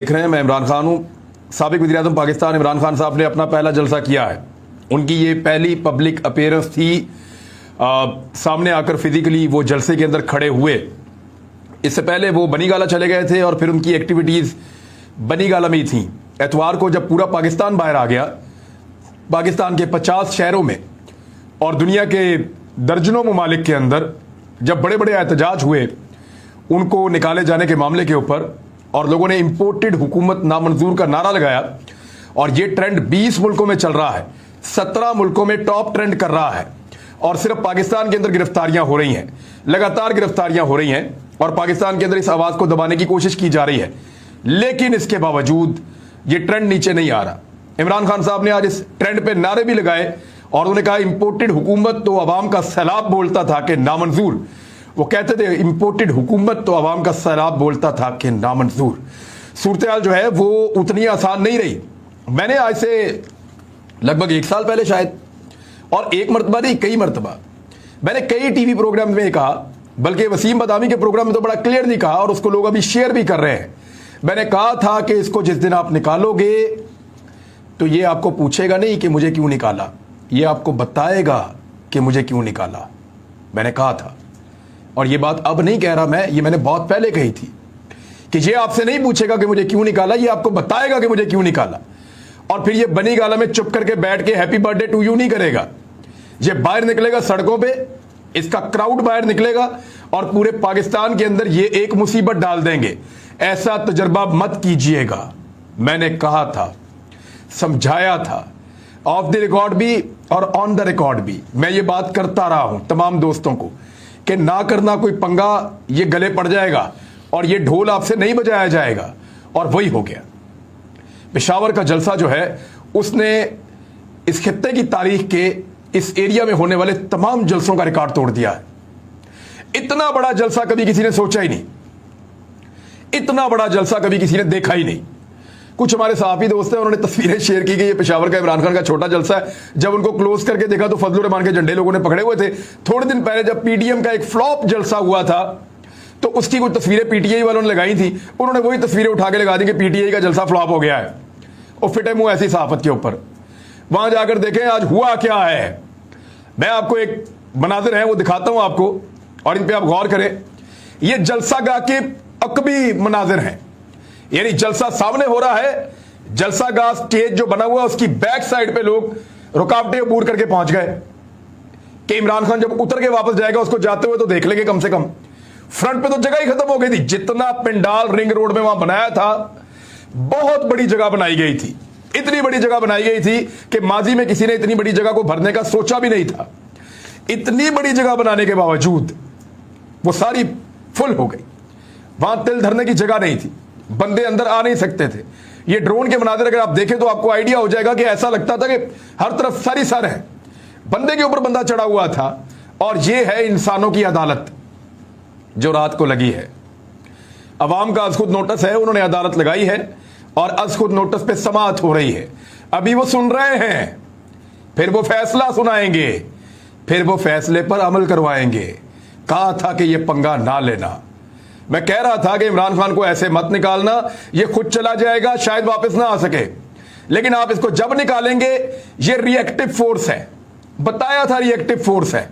देख रहे हैं, मैं इमरान खान हूँ। साबिक वज़ीर-ए-आज़म पाकिस्तान इमरान खान साहब ने अपना पहला जलसा किया है। उनकी ये पहली पब्लिक अपीयरेंस थी। सामने आकर फिजिकली वो जलसे के अंदर खड़े हुए। इससे पहले वो बनीगाला चले गए थे और फिर उनकी एक्टिविटीज़ बनीगाला में ही थी। एतवार को जब पूरा पाकिस्तान बाहर आ गया, पाकिस्तान के 50 शहरों में और दुनिया के दर्जनों ममालिक के अंदर जब बड़े बड़े एहतजाज हुए उनको निकाले जाने के मामले के ऊपर, और लोगों ने इंपोर्टेड हुकूमत नामंजूर का नारा लगाया, और ये ट्रेंड 20 मुल्कों में चल रहा है, 17 मुल्कों में टॉप ट्रेंड कर रहा है। और सिर्फ पाकिस्तान के अंदर गिरफ्तारियां हो रही हैं, लगातार गिरफ्तारियां हो रही हैं, और पाकिस्तान के अंदर इस आवाज़ को दबाने की कोशिश की जा रही है। लेकिन इसके बावजूद ये ट्रेंड नीचे नहीं आ रहा। इमरान खान साहब ने आज इस ट्रेंड पे नारे भी लगाए और उन्होंने कहा इंपोर्टेड हुकूमत तो अवाम का सैलाब बोलता था कि नामंजूर। वो कहते थे इंपोर्टेड हुकूमत तो अवाम का सैलाब बोलता था कि नामंजूर। सूरत हाल जो है वो उतनी आसान नहीं रही। मैंने आज से लगभग 1 साल पहले शायद, और एक मरतबा नहीं कई मरतबा, मैंने कई टीवी प्रोग्राम में कहा, बल्कि वसीम बदामी के प्रोग्राम में तो बड़ा क्लियरली कहा और उसको लोग अभी शेयर भी कर रहे हैं। मैंने कहा था कि इसको जिस दिन आप निकालोगे तो ये आपको पूछेगा नहीं कि मुझे क्यों निकाला, ये आपको बताएगा कि मुझे क्यों निकाला। मैंने कहा था, और ये बात अब नहीं कह रहा मैं, ये मैंने बहुत पहले कही थी कि ये आपसे नहीं पूछेगा कि मुझे क्यों निकाला, ये आपको बताएगा कि मुझे क्यों निकाला। और फिर ये बनीगाला में चुप करके बैठ के हैप्पी बर्थडे टू यू नहीं करेगा। ये बाहर निकलेगा सड़कों पे, इसका क्राउड बाहर निकलेगा और पूरे पाकिस्तान के अंदर ये एक मुसीबत डाल देंगे। ऐसा तजर्बा मत कीजिएगा। मैंने कहा था, समझाया था, ऑफ द रिकॉर्ड भी और ऑन द रिकॉर्ड भी मैं ये बात करता रहा हूं तमाम दोस्तों को कि ना करना कोई पंगा, ये गले पड़ जाएगा और ये ढोल आपसे नहीं बजाया जाएगा। और वही हो गया। पेशावर का जलसा जो है उसने इस खित्ते की तारीख के इस एरिया में होने वाले तमाम जलसों का रिकॉर्ड तोड़ दिया है। इतना बड़ा जलसा कभी किसी ने सोचा ही नहीं, इतना बड़ा जलसा कभी किसी ने देखा ही नहीं। कुछ हमारे सहाफी दोस्त हैं, उन्होंने तस्वीरें शेयर की कि ये पेशावर का इमरान खान का छोटा जलसा है। जब उनको क्लोज करके देखा तो फजलुर रहमान के झंडे लोगों ने पकड़े हुए थे। थोड़े दिन पहले जब पीटीएम का एक फ्लॉप जलसा हुआ था तो उसकी कुछ तस्वीरें पीटीआई वालों ने लगाई थी। उन्होंने वही तस्वीरें उठा के लगा दी कि पीटीआई का जलसा फ्लॉप हो गया है, और फिटे मुंह ऐसी सहाफत के ऊपर। वहां जाकर देखें आज हुआ क्या है। मैं आपको एक मनाजिर है वो दिखाता हूं आपको, और इन पर आप गौर करें। ये जलसा गाह के अकबी मनाजिर हैं, यानी जलसा सामने हो रहा है, जलसा गाह स्टेज जो बना हुआ उसकी बैक साइड पे लोग रुकावटें अबूर करके पहुंच गए कि इमरान खान जब उतर के वापस जाएगा उसको जाते हुए तो देख लेंगे कम से कम। फ्रंट पे तो जगह ही खत्म हो गई थी। जितना पंडाल रिंग रोड में वहां बनाया था, बहुत बड़ी जगह बनाई गई थी, इतनी बड़ी जगह बनाई गई थी कि माजी में किसी ने इतनी बड़ी जगह को भरने का सोचा भी नहीं था। इतनी बड़ी जगह बनाने के बावजूद वो सारी फुल हो गई। वहां तिल धरने की जगह नहीं थी, बंदे अंदर आ नहीं सकते थे। ये ड्रोन के मनाजिर अगर आप देखें तो आपको आइडिया हो जाएगा कि ऐसा लगता था कि हर तरफ सारी सर है, बंदे के ऊपर बंदा चढ़ा हुआ था। और ये है इंसानों की अदालत जो रात को लगी है। अवाम का अज़ खुद नोटिस है, उन्होंने अदालत लगाई है और अज़ खुद नोटिस पे समाअत हो रही है। अभी वो सुन रहे हैं, फिर वो फैसला सुनाएंगे, फिर वो फैसले पर अमल करवाएंगे। कहा था कि ये पंगा ना लेना। मैं कह रहा था कि इमरान खान को ऐसे मत निकालना, ये खुद चला जाएगा, शायद वापस ना आ सके। लेकिन आप इसको जब निकालेंगे, ये रिएक्टिव फोर्स है। बताया था रिएक्टिव फोर्स है,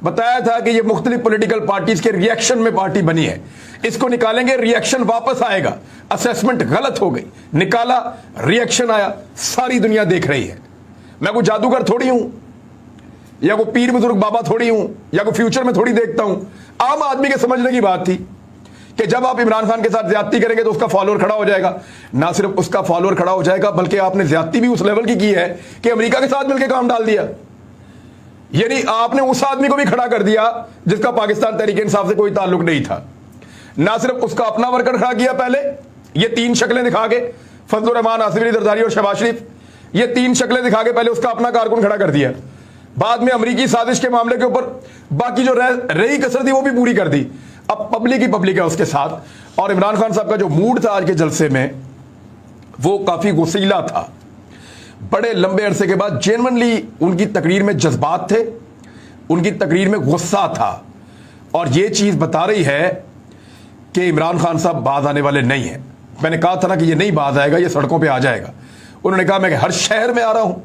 बताया था कि ये मुख्तलिफ पॉलिटिकल पार्टीज के रिएक्शन में पार्टी बनी है। इसको निकालेंगे, रिएक्शन वापस आएगा। असेसमेंट गलत हो गई, निकाला, रिएक्शन आया, सारी दुनिया देख रही है। मैं कोई जादूगर थोड़ी हूं, या कोई पीर बुजुर्ग बाबा थोड़ी हूं, या कोई फ्यूचर में थोड़ी देखता हूं। आम आदमी के समझने की बात थी कि जब आप इमरान खान के साथ ज्यादती करेंगे तो उसका फॉलोअर खड़ा हो जाएगा। ना सिर्फ उसका फॉलोअर खड़ा हो जाएगा, बल्कि आपने ज्यादती भी उस लेवल की है कि अमेरिका के साथ मिलकर काम डाल दिया। यानी आपने उस आदमी को भी खड़ा कर दिया जिसका पाकिस्तान तहरीक इंसाफ से कोई ताल्लुक नहीं था। ना सिर्फ उसका अपना वर्कर खड़ा किया, पहले ये 3 शक्लें दिखा के, फजलुर रहमान, आसिफ अली जरदारी और शहबाज शरीफ, ये 3 शक्लें दिखा के पहले उसका अपना कारकुन खड़ा कर दिया। बाद में अमरीकी साजिश के मामले के ऊपर बाकी जो रही कसर थी वो भी पूरी कर दी। अब पब्लिक ही पब्लिक है उसके साथ। और इमरान खान साहब का जो मूड था आज के जलसे में, वो काफी गुस्सीला था। बड़े लंबे अरसे के बाद जेन्युइनली उनकी तकरीर में जज्बात थे, उनकी तकरीर में गुस्सा था। और ये चीज बता रही है कि इमरान खान साहब बाज आने वाले नहीं हैं। मैंने कहा था ना कि ये नहीं बात आएगा, ये सड़कों पे आ जाएगा। उन्होंने कहा मैं हर शहर में आ रहा हूं,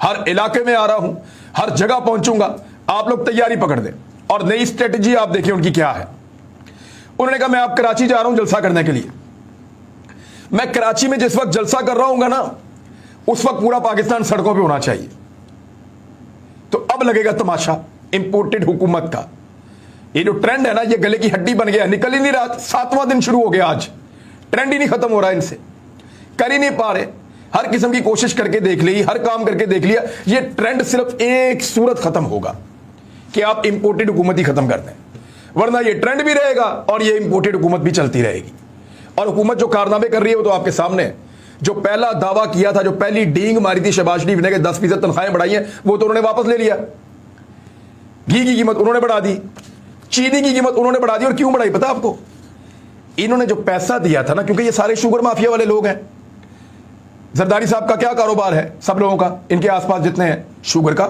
हर इलाके में आ रहा हूं, हर जगह पहुंचूंगा, आप लोग तैयारी पकड़ दें। और नई स्ट्रेटजी आप देखिए उनकी क्या है। उन्होंने कहा मैं आप कराची जा रहा हूं जलसा करने के लिए। मैं कराची में जिस वक्त जलसा कर रहा हूंगा ना, उस वक्त पूरा पाकिस्तान सड़कों पे होना चाहिए। तो अब लगेगा तमाशा इंपोर्टेड हुकूमत का। ये जो ट्रेंड है ना, ये गले की हड्डी बन गया, निकल ही नहीं रहा। 7वां दिन शुरू हो गया आज, ट्रेंड ही नहीं खत्म हो रहा इनसे, कर ही नहीं पा रहे। हर किस्म की कोशिश करके देख ली, हर काम करके देख लिया, ये ट्रेंड सिर्फ एक सूरत खत्म होगा कि आप इंपोर्टेड हुकूमत ही खत्म कर दें, वरना ये ट्रेंड भी रहेगा और ये इंपोर्टेड हुकूमत भी चलती रहेगी। और हुकूमत जो कारनामे कर रही है वो तो आपके सामने है। जो पहला दावा किया था, जो पहली डींग मारी थी शहबाज शरीफ ने कि 10% तनख्वाहें बढ़ाई हैं, वो तो उन्होंने वापस ले लिया। घी की कीमत उन्होंने बढ़ा दी, चीनी की कीमत उन्होंने बढ़ा दी। और क्यों बढ़ाई पता आपको? इन्होंने जो पैसा दिया था ना, क्योंकि ये सारे शुगर माफिया वाले लोग हैं। जरदारी साहब का क्या कारोबार है? सब लोगों का, इनके आसपास जितने हैं, शुगर का।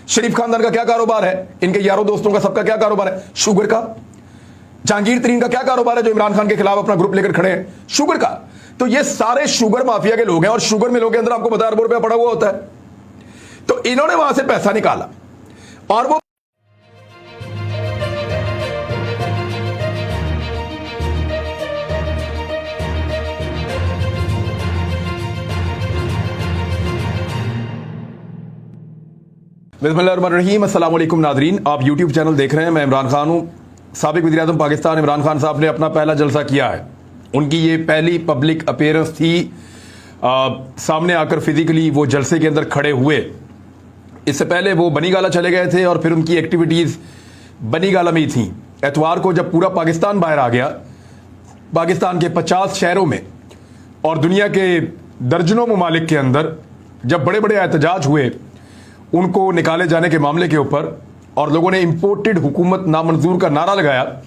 शरीफ खानदान का क्या कारोबार है? इनके यारों दोस्तों का सबका क्या कारोबार है? शुगर का। जहांगीर तरीन का क्या कारोबार है, जो इमरान खान के खिलाफ अपना ग्रुप लेकर खड़े हैं? शुगर का। तो ये सारे शुगर माफिया के लोग हैं, और शुगर मिलों के अंदर आपको पता है अरबों रुपया पड़ा हुआ होता है। तो इन्होंने वहां से पैसा निकाला और वो बिस्मिल्लाहिर्रहमानिर्रहीम। अस्सलाम वालेकुम नादरीन, आप यूट्यूब चैनल देख रहे हैं, मैं इमरान खान हूं। साबिक वज़ीर-ए-आज़म पाकिस्तान इमरान खान साहब ने अपना पहला जलसा किया है। उनकी ये पहली पब्लिक अपीयरेंस थी। सामने आकर फिजिकली वो जलसे के अंदर खड़े हुए। इससे पहले वो बनी गाला चले गए थे और फिर उनकी एक्टिविटीज़ बनी गाला में ही थी। एतवार को जब पूरा पाकिस्तान बाहर आ गया, पाकिस्तान के 50 शहरों में और दुनिया के दर्जनों ममालिक के अंदर जब बड़े बड़े एहतजाज हुए उनको निकाले जाने के मामले के ऊपर, और लोगों ने इंपोर्टेड हुकूमत नामंजूर का नारा लगाया,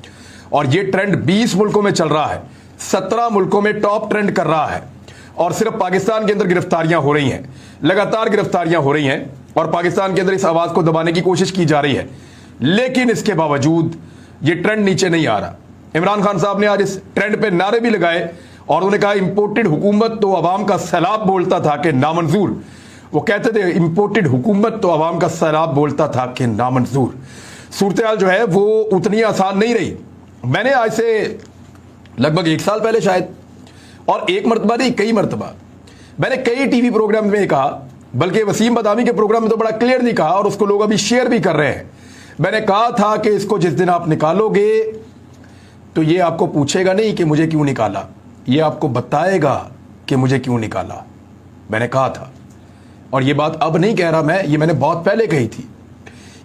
और ये ट्रेंड 20 मुल्कों में चल रहा है, 17 मुल्कों में टॉप ट्रेंड कर रहा है। और सिर्फ पाकिस्तान के अंदर गिरफ्तारियां हो रही हैं, लगातार गिरफ्तारियां हो रही हैं, और पाकिस्तान के अंदर इस आवाज को दबाने की कोशिश की जा रही है। लेकिन इसके बावजूद ये ट्रेंड नीचे नहीं आ रहा। इमरान खान साहब ने आज इस ट्रेंड पे नारे भी लगाए और उन्होंने कहा इंपोर्टेड हुकूमत तो अवाम का सैलाब बोलता था कि नामंजूर। वो कहते थे इंपोर्टेड हुकूमत तो अवाम का सैलाब बोलता था कि नामंजूर। सूरत हाल जो है वो उतनी आसान नहीं रही। मैंने आज से लगभग 1 साल पहले शायद, और एक मरतबा नहीं कई मरतबा, मैंने कई टीवी प्रोग्राम में कहा, बल्कि वसीम बदामी के प्रोग्राम में तो बड़ा क्लियरली कहा, और उसको लोग अभी शेयर भी कर रहे हैं। मैंने कहा था कि इसको जिस दिन आप निकालोगे तो ये आपको पूछेगा नहीं कि मुझे क्यों निकाला, ये आपको बताएगा कि मुझे क्यों निकाला। मैंने कहा था, और ये बात अब नहीं कह रहा मैं, ये मैंने बहुत पहले कही थी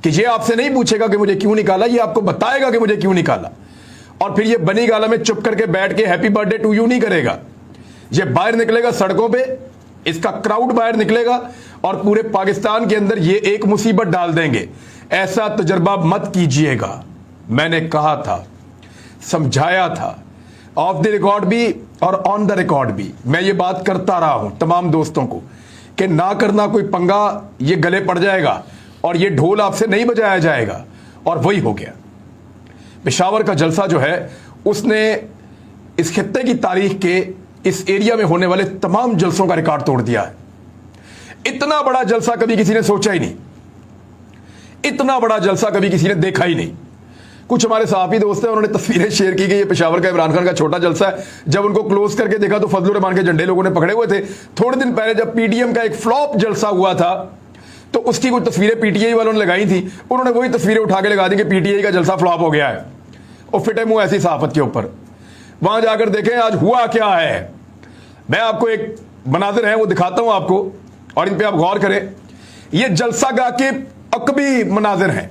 कि ये आपसे नहीं पूछेगा कि मुझे क्यों निकाला, ये आपको बताएगा कि मुझे क्यों निकाला। और फिर ये बनी गाला में चुप करके बैठ के हैप्पी बर्थडे टू यू नहीं करेगा। ये बाहर निकलेगा सड़कों पे, इसका क्राउड बाहर निकलेगा और पूरे पाकिस्तान के अंदर ये एक मुसीबत डाल देंगे। ऐसा तजर्बा मत कीजिएगा। मैंने कहा था, समझाया था, ऑफ द रिकॉर्ड भी और ऑन द रिकॉर्ड भी मैं ये बात करता रहा हूं तमाम दोस्तों को कि ना करना कोई पंगा, ये गले पड़ जाएगा और ये ढोल आपसे नहीं बजाया जाएगा। और वही हो गया। पेशावर का जलसा जो है उसने इस खित्ते की तारीख के इस एरिया में होने वाले तमाम जलसों का रिकॉर्ड तोड़ दिया है। इतना बड़ा जलसा कभी किसी ने सोचा ही नहीं, इतना बड़ा जलसा कभी किसी ने देखा ही नहीं। कुछ हमारे सहाफी दोस्त हैं, उन्होंने तस्वीरें शेयर की कि ये पेशावर का इमरान खान का छोटा जलसा है। जब उनको क्लोज करके देखा तो फजलुर रहमान के झंडे लोगों ने पकड़े हुए थे। थोड़े दिन पहले जब पीटीएम का एक फ्लॉप जलसा हुआ था तो उसकी कुछ तस्वीरें पीटीआई वालों ने लगाई थी, उन्होंने वही तस्वीरें उठा के लगा दी कि पीटीआई का जलसा फ्लॉप हो गया है, और फिटे मुंह ऐसी सहाफत के ऊपर। वहां जाकर देखें आज हुआ क्या है। मैं आपको एक मनाजिर है वो दिखाता हूं आपको, और इन पे आप गौर करें। ये जलसा गाह के अकबी मनाजिर हैं,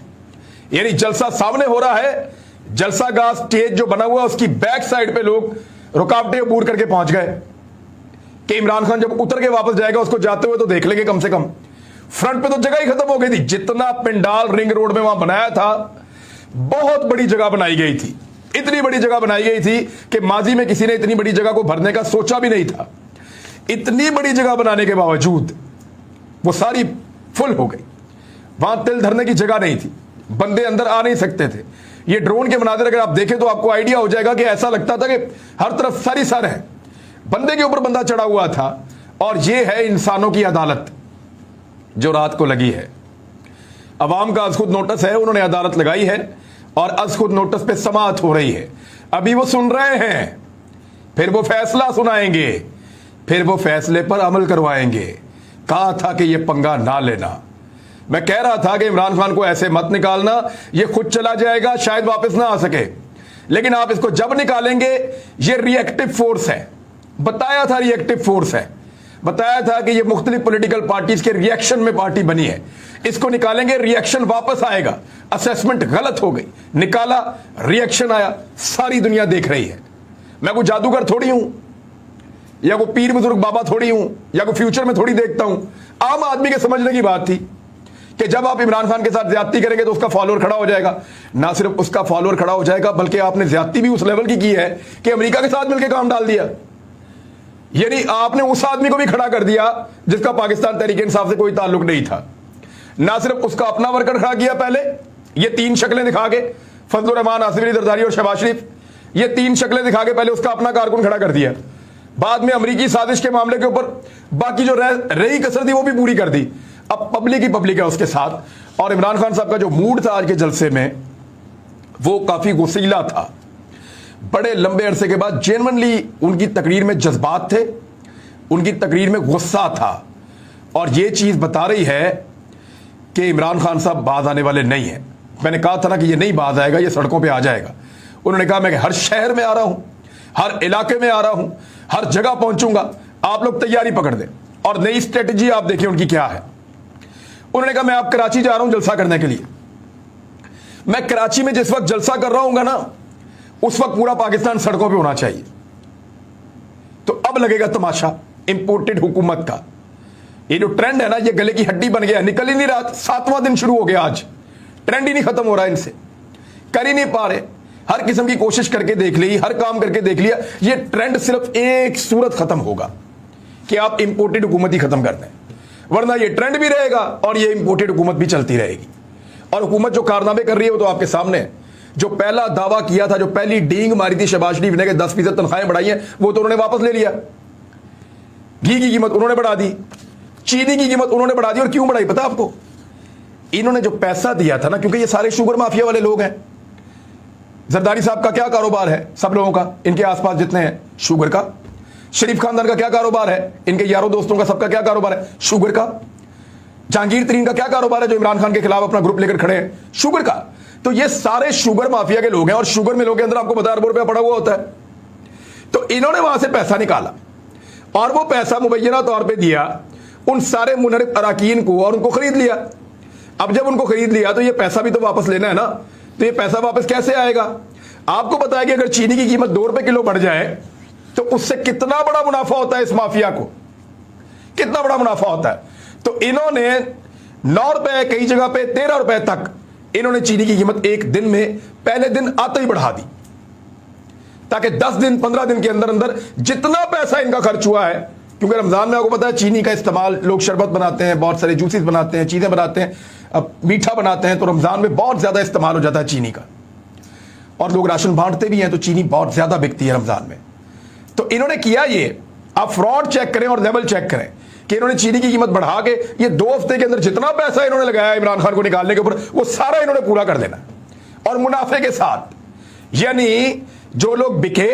यानी जलसा सामने हो रहा है, जलसा गाह स्टेज जो बना हुआ उसकी बैक साइड पे लोग रुकावटें अबूर करके पहुंच गए कि इमरान खान जब उतर के वापस जाएगा उसको जाते हुए तो देख लेंगे कम से कम। फ्रंट पे तो जगह ही खत्म हो गई थी। जितना पिंडाल रिंग रोड में वहां बनाया था, बहुत बड़ी जगह बनाई गई थी, इतनी बड़ी जगह बनाई गई थी कि माजी में किसी ने इतनी बड़ी जगह को भरने का सोचा भी नहीं था। इतनी बड़ी जगह बनाने के बावजूद वो सारी फुल हो गई। वहां तिल धरने की जगह नहीं थी, बंदे अंदर आ नहीं सकते थे। ये ड्रोन के मनाजिर अगर आप देखें तो आपको आइडिया हो जाएगा कि ऐसा लगता था कि हर तरफ सर ही सर है। बंदे के ऊपर बंदा चढ़ा हुआ था। और ये है इंसानों की अदालत जो रात को लगी है। अवाम का अज़-खुद नोटिस है, उन्होंने अदालत लगाई है और अज़-खुद नोटिस पे समाअत हो रही है। अभी वो सुन रहे हैं, फिर वो फैसला सुनाएंगे, फिर वो फैसले पर अमल करवाएंगे। कहा था कि ये पंगा ना लेना। मैं कह रहा था कि इमरान खान को ऐसे मत निकालना, ये खुद चला जाएगा, शायद वापस ना आ सके। लेकिन आप इसको जब निकालेंगे, ये रिएक्टिव फोर्स है। बताया था रिएक्टिव फोर्स है, बताया था कि ये मुख्तलिफ पॉलिटिकल पार्टीज के रिएक्शन में पार्टी बनी है। इसको निकालेंगे, रिएक्शन वापस आएगा। असेसमेंट गलत हो गई, निकाला, रिएक्शन आया, सारी दुनिया देख रही है। मैं कोई जादूगर थोड़ी हूं, या कोई पीर बुजुर्ग बाबा थोड़ी हूं, या कोई फ्यूचर में थोड़ी देखता हूं। आम आदमी के समझने की बात थी कि जब आप इमरान खान के साथ ज्यादती करेंगे तो उसका फॉलोअर खड़ा हो जाएगा। ना सिर्फ उसका फॉलोअर खड़ा हो जाएगा, बल्कि आपने ज्यादती भी उस लेवल की है कि अमेरिका के साथ मिलकर काम डाल दिया। यानी आपने उस आदमी को भी खड़ा कर दिया जिसका पाकिस्तान तहरीक इंसाफ से कोई ताल्लुक नहीं था। ना सिर्फ उसका अपना वर्कर खड़ा किया, पहले ये तीन शक्लें दिखा के, फजलुर रहमान, आसिफ अली जरदारी और शहबाज शरीफ, ये तीन शक्लें दिखा के पहले उसका अपना कारकुन खड़ा कर दिया। बाद में अमरीकी साजिश के मामले के ऊपर बाकी जो रही कसर थी वो भी पूरी कर दी। अब पब्लिक ही पब्लिक है उसके साथ। और इमरान खान साहब का जो मूड था आज के जलसे में, वो काफी गुस्सीला था। बड़े लंबे अरसे के बाद जेन्युइनली उनकी तकरीर में जज्बात थे, उनकी तकरीर में गुस्सा था। और ये चीज बता रही है कि इमरान खान साहब बाज आने वाले नहीं है। मैंने कहा था ना कि ये नहीं बाज आएगा, ये सड़कों पे आ जाएगा। उन्होंने कहा मैं हर शहर में आ रहा हूं, हर इलाके में आ रहा हूं, हर जगह पहुंचूंगा, आप लोग तैयारी पकड़ दें। और नई स्ट्रेटजी आप देखिए उनकी क्या है। उन्होंने कहा मैं आप कराची जा रहा हूं जलसा करने के लिए। मैं कराची में जिस वक्त जलसा कर रहा हूंगा ना, उस वक्त पूरा पाकिस्तान सड़कों पे होना चाहिए। तो अब लगेगा तमाशा इंपोर्टेड हुकूमत का। ये जो ट्रेंड है ना, ये गले की हड्डी बन गया, निकल ही नहीं रहा। 7वां दिन शुरू हो गया आज, ट्रेंड ही नहीं खत्म हो रहा इनसे, कर ही नहीं पा रहे। हर किस्म की कोशिश करके देख ली, हर काम करके देख लिया, ये ट्रेंड सिर्फ एक सूरत खत्म होगा कि आप इंपोर्टेड हुकूमत ही खत्म कर दें, वरना ये ट्रेंड भी रहेगा और ये इंपोर्टेड हुकूमत भी चलती रहेगी। और हुकूमत जो कारनामे कर रही है वो तो आपके सामने है। जो पहला दावा किया था, जो पहली डींग मारी थी शहबाज शरीफ ने कि 10% तनख्वाहें बढ़ाई हैं, वो तो उन्होंने वापस ले लिया। घी की कीमत उन्होंने बढ़ा दी, चीनी की कीमत उन्होंने बढ़ा दी। और क्यों बढ़ाई पता आपको? इन्होंने जो पैसा दिया था ना, क्योंकि ये सारे शुगर माफिया वाले लोग हैं। जरदारी साहब का क्या कारोबार है? सब लोगों का, इनके आसपास जितने हैं, शुगर का। शरीफ खानदान का क्या कारोबार है? इनके यारों दोस्तों का सबका क्या कारोबार है? शुगर का। जहांगीर तरीन का क्या कारोबार है जो इमरान खान के खिलाफ अपना ग्रुप लेकर खड़े हैं? शुगर का। तो ये सारे शुगर माफिया के लोग हैं। और शुगर मिलों के अंदर आपको पता है अरबों रुपया पड़ा हुआ होता है। तो इन्होंने वहां से पैसा निकाला और वो पैसा मुबैना तौर पर दिया उन सारे मुनरिफ अराकीन को, और उनको खरीद लिया। अब जब उनको खरीद लिया तो ये पैसा भी तो वापस लेना है ना। तो ये पैसा वापस कैसे आएगा? आपको पता है कि अगर चीनी की कीमत 2 रुपए किलो बढ़ जाए तो उससे कितना बड़ा मुनाफा होता है इस माफिया को, कितना बड़ा मुनाफा होता है। तो इन्होंने 9 रुपए, कई जगह पे 13 रुपए तक इन्होंने चीनी की कीमत एक दिन में, पहले दिन आते ही बढ़ा दी, ताकि 10 दिन 15 दिन के अंदर अंदर जितना पैसा इनका खर्च हुआ है। क्योंकि रमजान में आपको पता है चीनी का इस्तेमाल, लोग शरबत बनाते हैं, बहुत सारे जूसेस बनाते हैं, चीजें बनाते हैं, अब मीठा बनाते हैं, तो रमजान में बहुत ज्यादा इस्तेमाल हो जाता है चीनी का। और लोग राशन बांटते भी हैं, तो चीनी बहुत ज्यादा बिकती है रमजान में। तो इन्होंने किया ये, आप फ्रॉड चेक करें और लेवल चेक करें कि इन्होंने चीनी की कीमत बढ़ा के ये 2 हफ्ते के अंदर जितना पैसा इन्होंने लगाया इमरान खान को निकालने के ऊपर, वो सारा इन्होंने पूरा कर देना, और मुनाफे के साथ। यानी जो लोग बिके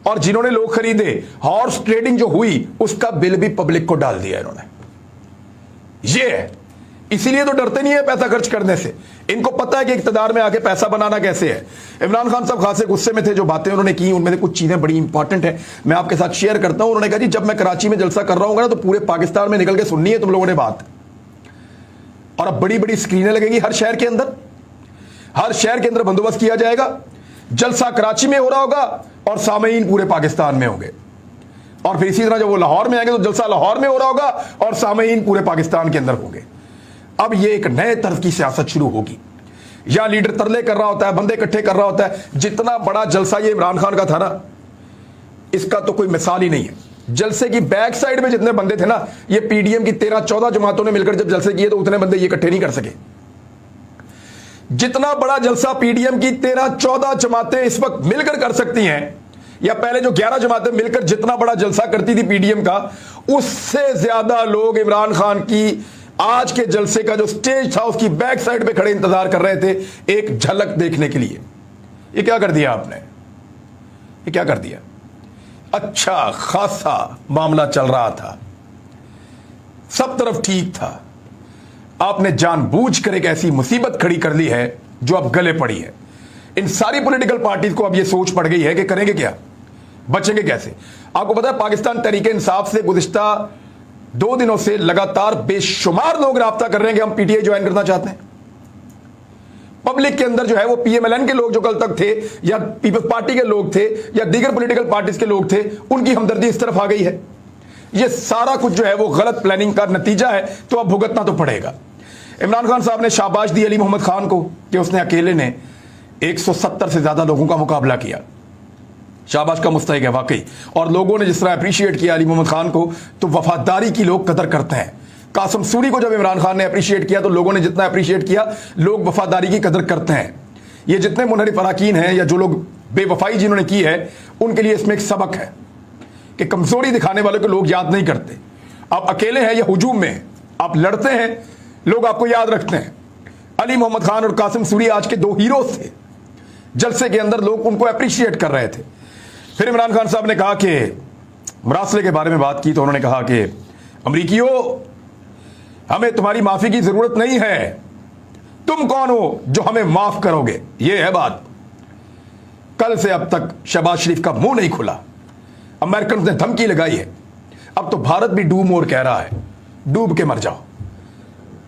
और जिन्होंने लोग खरीदे, हॉर्स ट्रेडिंग जो हुई, उसका बिल भी पब्लिक को डाल दिया इन्होंने। ये है, इसीलिए तो डरते नहीं है पैसा खर्च करने से। इनको पता है कि इक्तदार में आके पैसा बनाना कैसे है। इमरान खान साहब खासे गुस्से में थे। जो बातें उन्होंने की उनमें से कुछ चीजें बड़ी इंपॉर्टेंट है, मैं आपके साथ शेयर करता हूं। उन्होंने कहा जी जब मैं कराची में जलसा कर रहा हूं ना, तो पूरे पाकिस्तान में निकल के सुननी है तुम लोगों ने बात। और अब बड़ी बड़ी स्क्रीनें लगेंगी हर शहर के अंदर, हर शहर के अंदर बंदोबस्त किया जाएगा। जलसा कराची में हो रहा होगा और सामईन पूरे पाकिस्तान में होंगे। और फिर इसी तरह जब वो लाहौर में आएंगे तो जलसा लाहौर में हो रहा होगा और सामईन पूरे पाकिस्तान के अंदर होंगे। अब ये एक नए तर्ज की सियासत शुरू होगी। या लीडर तरले कर रहा होता है, बंदे इकट्ठे कर रहा होता है। जितना बड़ा जलसा ये इमरान खान का था ना, इसका तो कोई मिसाल ही नहीं है। जलसे की बैक साइड में जितने बंदे थे ना, ये पीडीएम की 13-14 जमातों ने मिलकर जब जलसे किए तो उतने बंदे ये इकट्ठे नहीं कर सके। जितना बड़ा जलसा पीडीएम की 13-14 जमातें इस वक्त मिलकर कर सकती हैं, या पहले जो 11 जमातें मिलकर जितना बड़ा जलसा करती थी पीडीएम का, उससे ज्यादा लोग इमरान खान की आज के जलसे का जो स्टेज था उसकी बैक साइड पे खड़े इंतजार कर रहे थे एक झलक देखने के लिए। ये क्या कर दिया आपने? ये क्या कर दिया? अच्छा खासा मामला चल रहा था, सब तरफ ठीक था, आपने जानबूझकर एक ऐसी मुसीबत खड़ी कर ली है जो अब गले पड़ी है। इन सारी पॉलिटिकल पार्टीज को अब यह सोच पड़ गई है कि करेंगे क्या, बचेंगे कैसे। आपको पता है पाकिस्तान तहरीक इंसाफ से गुज़िश्ता 2 दिनों से लगातार बेशुमार लोग राब्ता कर रहे हैं कि हम पीटीआई ज्वाइन करना चाहते हैं। पब्लिक के अंदर जो है वो पीएमएलएन के लोग जो कल तक थे या पीपल्स पार्टी के लोग थे या दीगर पॉलिटिकल पार्टीज के लोग थे, उनकी हमदर्दी इस तरफ आ गई है। ये सारा कुछ जो है वो गलत प्लानिंग का नतीजा है, तो अब भुगतना तो पड़ेगा। इमरान खान साहब ने शाबाश दी अली मोहम्मद खान को कि उसने अकेले ने 170 से ज्यादा लोगों का मुकाबला किया। शाबाश का मुस्तहिक है वाकई। और लोगों ने जिस तरह अप्रिशिएट किया अली मोहम्मद खान को, तो वफादारी की लोग कदर करते हैं। कासिम सूरी को जब इमरान खान ने अप्रिशिएट किया तो लोगों ने जितना अप्रिशिएट किया, लोग वफादारी की कदर करते हैं। ये जितने मुनहरिफ अराकीन हैं या जो लोग बेवफाई जिन्होंने की है, उनके लिए इसमें एक सबक है कि कमजोरी दिखाने वालों को लोग याद नहीं करते। आप अकेले हैं या हुजूम में, आप लड़ते हैं, लोग आपको याद रखते हैं। अली मोहम्मद खान और कासिम सूरी आज के 2 हीरोज थे। जलसे के अंदर लोग उनको अप्रिशिएट कर रहे थे। फिर इमरान खान साहब ने कहा कि मरासले के बारे में बात की, तो उन्होंने कहा कि अमरीकियों, हमें तुम्हारी माफी की जरूरत नहीं है, तुम कौन हो जो हमें माफ करोगे। ये है बात। कल से अब तक शहबाज शरीफ का मुंह नहीं खुला, अमेरिकन ने धमकी लगाई है। अब तो भारत भी डू मोर कह रहा है, डूब के मर जाओ।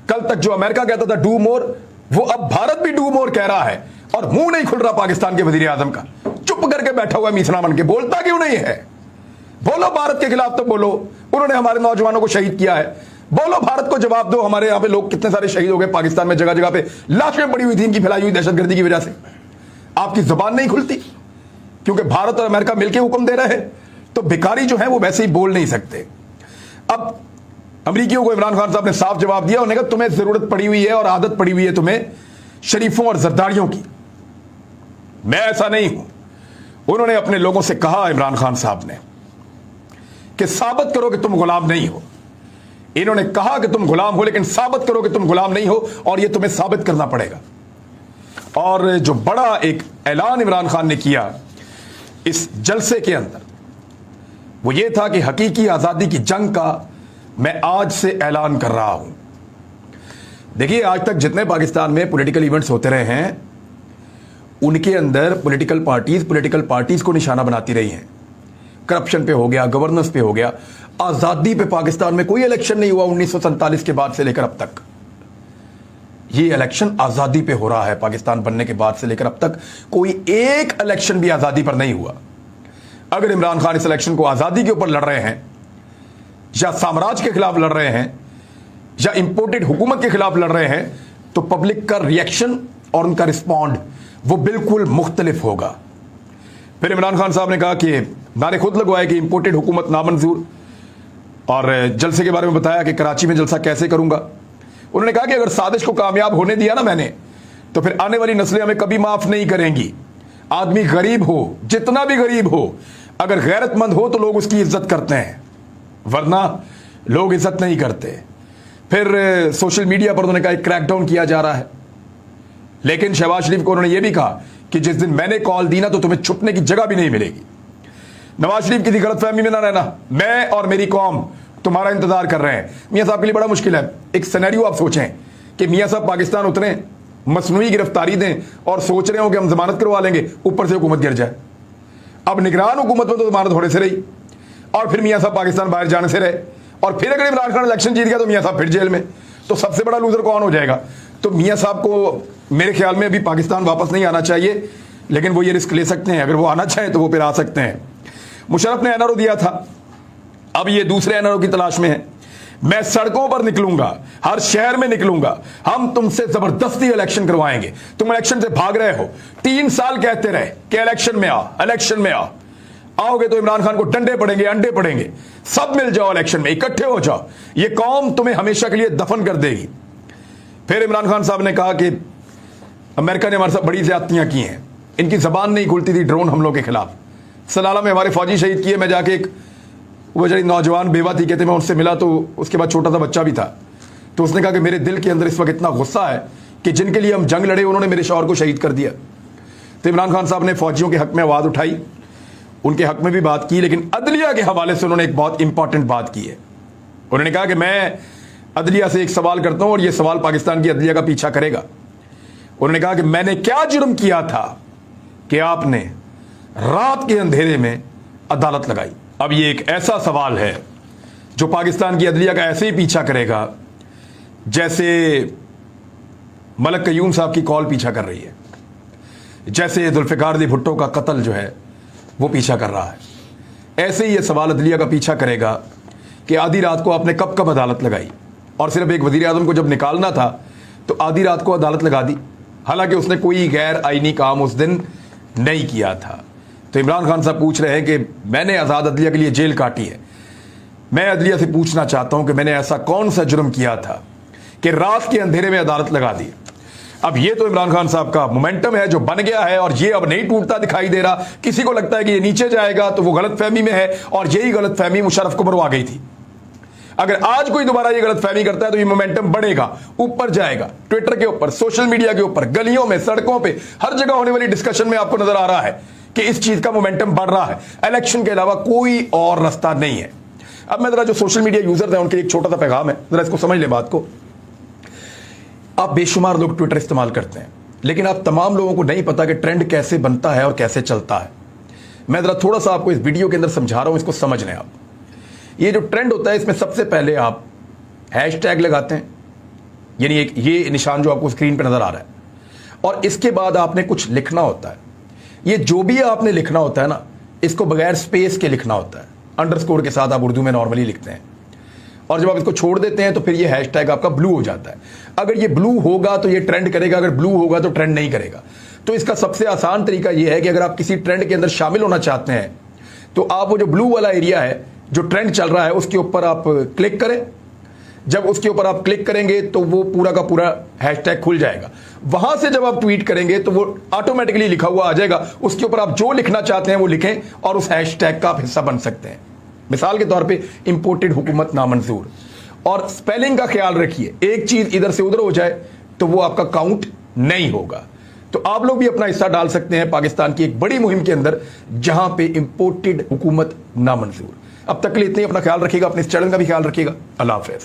कल तक जो अमेरिका कहता था डू मोर, वो अब भारत भी डू मोर कह रहा है, और मुंह नहीं खुल रहा पाकिस्तान के वजीर आजम का। चुप करके बैठा हुआ मीसना बन के, बोलता क्यों नहीं है? बोलो भारत के खिलाफ तो बोलो, उन्होंने हमारे नौजवानों को शहीद किया है। बोलो भारत को जवाब दो, हमारे यहां पे लोग कितने सारे शहीद हो गए, पाकिस्तान में जगह जगह पे लाशें पड़ी हुई थी इनकी फैलाई हुई दहशतगर्दी की वजह से। आपकी जुबान नहीं खुलती क्योंकि भारत और अमेरिका मिलकर हुक्म दे रहे हैं, तो भिखारी जो है वो वैसे ही बोल नहीं सकते। अब अमरीकियों को इमरान खान साहब ने साफ जवाब दिया, उन्होंने कहा तुम्हें जरूरत पड़ी हुई है और आदत पड़ी हुई है तुम्हें शरीफों और जरदारियों की, मैं ऐसा नहीं हूं। उन्होंने अपने लोगों से कहा, इमरान खान साहब ने, कि साबित करो कि तुम गुलाम नहीं हो। इन्होंने कहा कि तुम गुलाम हो, लेकिन साबित करो कि तुम गुलाम नहीं हो, और यह तुम्हें साबित करना पड़ेगा। और जो बड़ा एक ऐलान इमरान खान ने किया इस जलसे के अंदर, वो ये था कि हकीकी आजादी की जंग का मैं आज से ऐलान कर रहा हूं। देखिए, आज तक जितने पाकिस्तान में पॉलिटिकल इवेंट्स होते रहे हैं, उनके अंदर पॉलिटिकल पार्टीज को निशाना बनाती रही हैं। करप्शन पे हो गया, गवर्नेंस पे हो गया। आजादी पे पाकिस्तान में कोई इलेक्शन नहीं हुआ 1947 के बाद से लेकर अब तक। ये इलेक्शन आजादी पे हो रहा है। पाकिस्तान बनने के बाद से लेकर अब तक कोई एक इलेक्शन भी आजादी पर नहीं हुआ। अगर इमरान खान इस इलेक्शन को आजादी के ऊपर लड़ रहे हैं, या साम्राज्य के खिलाफ लड़ रहे हैं, या इंपोर्टेड हुकूमत के खिलाफ लड़ रहे हैं, तो पब्लिक का रिएक्शन और उनका रिस्पॉन्ड वो बिल्कुल मुख्तलिफ होगा। फिर इमरान खान साहब ने कहा कि मैंने खुद लगवाया कि इंपोर्टेड हुकूमत नामंजूर, और जलसे के बारे में बताया कि कराची में जलसा कैसे करूंगा। उन्होंने कहा कि अगर साजिश को कामयाब होने दिया ना मैंने, तो फिर आने वाली नस्लें हमें कभी माफ नहीं करेंगी। आदमी गरीब हो, जितना भी गरीब हो, अगर गैरतमंद हो तो लोग उसकी इज्जत करते हैं, वरना लोग इज्जत नहीं करते। फिर सोशल मीडिया पर उन्होंने कहा क्रैकडाउन किया जा रहा है, लेकिन शहबाज शरीफ को उन्होंने यह भी कहा कि जिस दिन मैंने कॉल दी ना, तो तुम्हें छुपने की जगह भी नहीं मिलेगी। नवाज शरीफ किसी गलतफहमी में ना रहना, मैं और मेरी कौम तुम्हारा इंतजार कर रहे हैं। मियां साहब के लिए बड़ा मुश्किल है। एक सिनेरियो आप सोचें कि मियां साहब पाकिस्तान उतरे, मसनूई गिरफ्तारी दें और सोच रहे हो कि हम जमानत करवा लेंगे, ऊपर से हुकूमत गिर जाए। अब निगरान हुकूमत में तो जमानत होने से रही, और फिर मियां साहब पाकिस्तान बाहर जाने से रहे, और फिर अगर इमरान खान इलेक्शन जीत गया तो मियां साहब फिर जेल में। तो सबसे बड़ा लूजर कौन हो जाएगा? तो मियां साहब को मेरे ख्याल में अभी पाकिस्तान वापस नहीं आना चाहिए, लेकिन वो ये रिस्क ले सकते हैं। अगर वो आना चाहें तो वो फिर आ सकते हैं। मुशर्रफ ने एनआरओ दिया था, अब ये दूसरे एनआरओ की तलाश में है। मैं सड़कों पर निकलूंगा, हर शहर में निकलूंगा, हम तुमसे जबरदस्ती इलेक्शन करवाएंगे। तुम इलेक्शन से भाग रहे हो, 3 साल कहते रहे कि इलेक्शन में आओ, इलेक्शन में आओ। आओगे तो इमरान खान को डंडे पड़ेंगे, अंडे पड़ेंगे, सब मिल जाओ इलेक्शन में, इकट्ठे हो जाओ, ये कौम तुम्हें हमेशा के लिए दफन कर देगी। फिर इमरान खान साहब ने कहा कि अमेरिका ने हमारे साथ बड़ी ज्यादतियां की हैं, इनकी जबान नहीं खुलती थी ड्रोन हमलों के खिलाफ, सलाला में हमारे फौजी शहीद किए। मैं जाके एक वो जड़ी नौजवान बेवा थी, कहते मैं उनसे मिला तो उसके बाद छोटा सा बच्चा भी था, तो उसने कहा कि मेरे दिल के अंदर इस वक्त इतना गुस्सा है कि जिनके लिए हम जंग लड़े उन्होंने मेरे शौहर को शहीद कर दिया। तो इमरान खान साहब ने फौजियों के हक में आवाज़ उठाई, उनके हक में भी बात की, लेकिन अदलिया के हवाले से उन्होंने एक बहुत इंपॉर्टेंट बात की है। उन्होंने कहा कि मैं अदलिया से एक सवाल करता हूं और यह सवाल पाकिस्तान की अदलिया का पीछा करेगा। उन्होंने कहा कि मैंने क्या जुर्म किया था कि आपने रात के अंधेरे में अदालत लगाई। अब ये एक ऐसा सवाल है जो पाकिस्तान की अदलिया का ऐसे ही पीछा करेगा जैसे मलक कयूम साहब की कॉल पीछा कर रही है, जैसे जुल्फिकार अली भुट्टो का कत्ल जो है वो पीछा कर रहा है। ऐसे ही ये सवाल अदलिया का पीछा करेगा कि आधी रात को आपने कब कब अदालत लगाई, और सिर्फ एक वजीर आज़म को जब निकालना था तो आधी रात को अदालत लगा दी, हालांकि उसने कोई गैर आईनी काम उस दिन नहीं किया था। तो इमरान खान साहब पूछ रहे हैं कि मैंने आज़ाद अदलिया के लिए जेल काटी है। मैं अदलिया से पूछना चाहता हूं कि मैंने ऐसा कौन सा जुर्म किया था कि रात के अंधेरे में अदालत लगा दी। अब ये तो इमरान खान साहब का मोमेंटम है जो बन गया है और ये अब नहीं टूटता दिखाई दे रहा। किसी को लगता है कि ये नीचे जाएगा तो वो गलतफहमी में है, और यही गलतफहमी मुशर्रफ को मरवा गई थी। अगर आज कोई दोबारा ये गलतफहमी करता है तो ये मोमेंटम बढ़ेगा, ऊपर जाएगा। ट्विटर के ऊपर, सोशल मीडिया के ऊपर, गलियों में, सड़कों पे, हर जगह होने वाली डिस्कशन में आपको नजर आ रहा है कि इस चीज का मोमेंटम बढ़ रहा है। इलेक्शन के अलावा कोई और रास्ता नहीं है। अब मैं जरा जो सोशल मीडिया यूजर है उनके लिए एक छोटा सा पैगाम है, जरा इसको समझ ले बात को। आप बेशुमार लोग ट्विटर इस्तेमाल करते हैं, लेकिन आप तमाम लोगों को नहीं पता कि ट्रेंड कैसे बनता है और कैसे चलता है। मैं जरा थोड़ा सा आपको इस वीडियो के अंदर समझा रहा हूं, इसको समझ लें आप। ये जो ट्रेंड होता है इसमें सबसे पहले आप हैशटैग लगाते हैं, यानी एक ये निशान जो आपको स्क्रीन पर नजर आ रहा है, और इसके बाद आपने कुछ लिखना होता है। ये जो भी आपने लिखना होता है ना, इसको बगैर स्पेस के लिखना होता है, अंडरस्कोर के साथ आप उर्दू में नॉर्मली लिखते हैं, और जब आप इसको छोड़ देते हैं तो फिर ये हैशटैग आपका ब्लू हो जाता है। अगर ये ब्लू होगा तो ये ट्रेंड करेगा, अगर ब्लू होगा तो ट्रेंड नहीं करेगा। तो इसका सबसे आसान तरीका ये है कि अगर आप किसी ट्रेंड के अंदर शामिल होना चाहते हैं तो आप वो जो ब्लू वाला एरिया है जो ट्रेंड चल रहा है उसके ऊपर आप क्लिक करें। जब उसके ऊपर आप क्लिक करेंगे तो वो पूरा का पूरा हैशटैग खुल जाएगा। वहां से जब आप ट्वीट करेंगे तो वो ऑटोमेटिकली लिखा हुआ आ जाएगा, उसके ऊपर आप जो लिखना चाहते हैं वो लिखें और उस हैशटैग का आप हिस्सा बन सकते हैं। मिसाल के तौर पे इंपोर्टेड हुकूमत नामंजूर, और स्पेलिंग का ख्याल रखिए, एक चीज इधर से उधर हो जाए तो वो आपका काउंट नहीं होगा। तो आप लोग भी अपना हिस्सा डाल सकते हैं पाकिस्तान की एक बड़ी मुहिम के अंदर जहां पे इंपोर्टेड हुकूमत नामंजूर। अब तक के लिए इतनी, अपना ख्याल रखिएगा, अपने इस चैनल का भी ख्याल रखिएगा। अल्लाह हाफिज़।